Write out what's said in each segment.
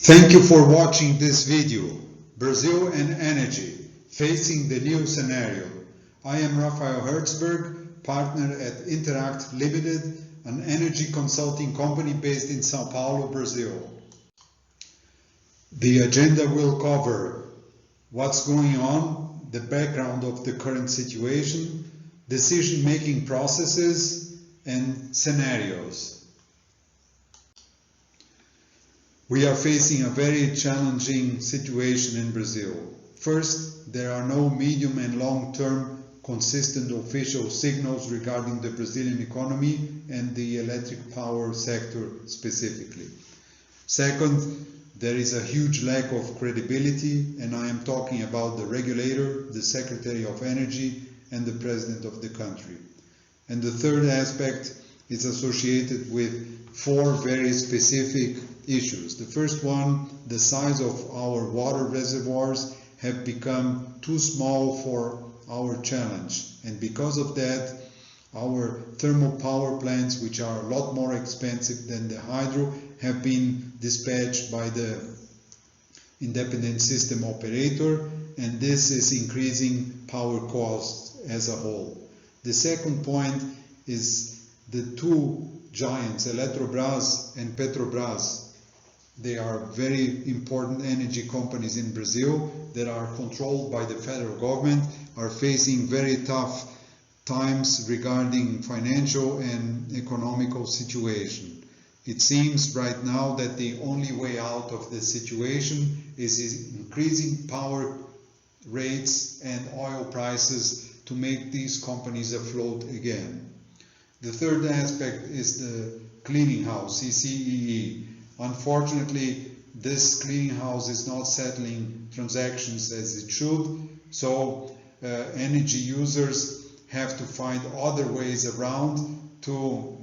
Thank you for watching this video, Brazil and Energy, Facing the New Scenario. I am Rafael Hertzberg, partner at Interact Limited, an energy consulting company based in Sao Paulo, Brazil. The agenda will cover what's going on, the background of the current situation, decision-making processes, and scenarios. We are facing a very challenging situation in Brazil. First, there are no medium and long-term consistent official signals regarding the Brazilian economy and the electric power sector specifically. Second, there is a huge lack of credibility, and I am talking about the regulator, the Secretary of Energy, and the President of the country. And the third aspect is associated with four very specific issues. The first one, the size of our water reservoirs have become too small for our challenge, and because of that our thermal power plants, which are a lot more expensive than the hydro, have been dispatched by the independent system operator, and this is increasing power costs as a whole. The second point is the two giants, Eletrobras and Petrobras. They are very important energy companies in Brazil that are controlled by the federal government, are facing very tough times regarding financial and economical situation. It seems right now that the only way out of the situation is increasing power rates and oil prices to make these companies afloat again. The third aspect is the cleaning house, CCEE. Unfortunately, this cleaning house is not settling transactions as it should, so energy users have to find other ways around to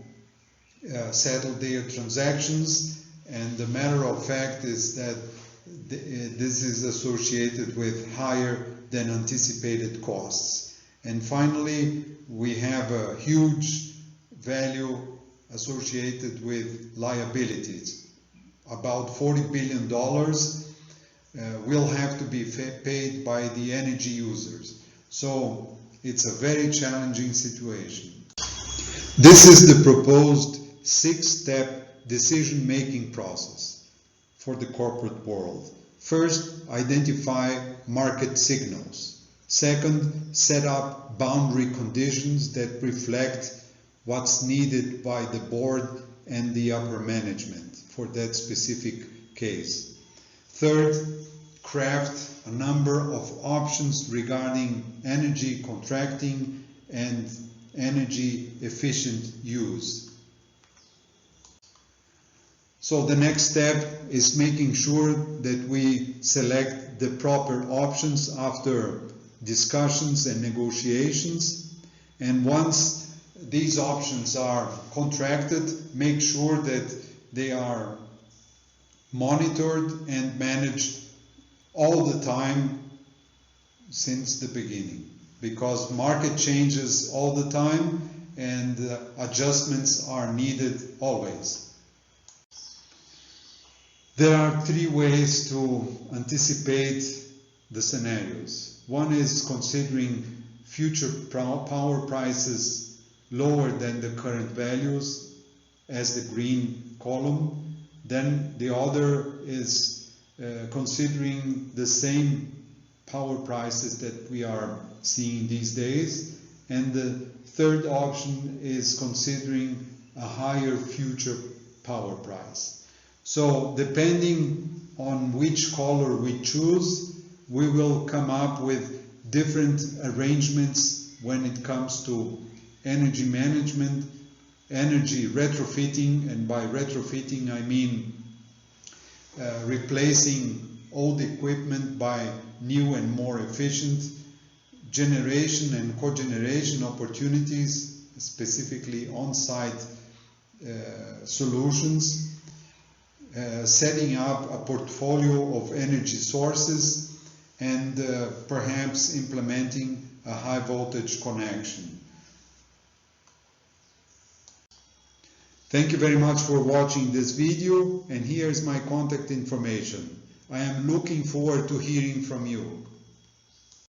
settle their transactions, and the matter of fact is that this is associated with higher than anticipated costs. And finally, we have a huge value associated with liabilities. About $40 billion will have to be paid by the energy users. So it's a very challenging situation. This is the proposed 6-step decision-making process for the corporate world. First, identify market signals. Second, set up boundary conditions that reflect what's needed by the board and the upper management for that specific case. Third, craft a number of options regarding energy contracting and energy efficient use. So the next step is making sure that we select the proper options after discussions and negotiations, and once these options are contracted, make sure that they are monitored and managed all the time since the beginning, because market changes all the time and adjustments are needed always. There are three ways to anticipate the scenarios. One is considering future power prices lower than the current values as the green column. Then the other is considering the same power prices that we are seeing these days. And the third option is considering a higher future power price. So depending on which color we choose, we will come up with different arrangements when it comes to energy management, energy retrofitting, and by retrofitting I mean replacing old equipment by new and more efficient, generation and cogeneration opportunities, specifically on-site solutions, setting up a portfolio of energy sources, and perhaps implementing a high voltage connection. Thank you very much for watching this video, and here's my contact information. I am looking forward to hearing from you.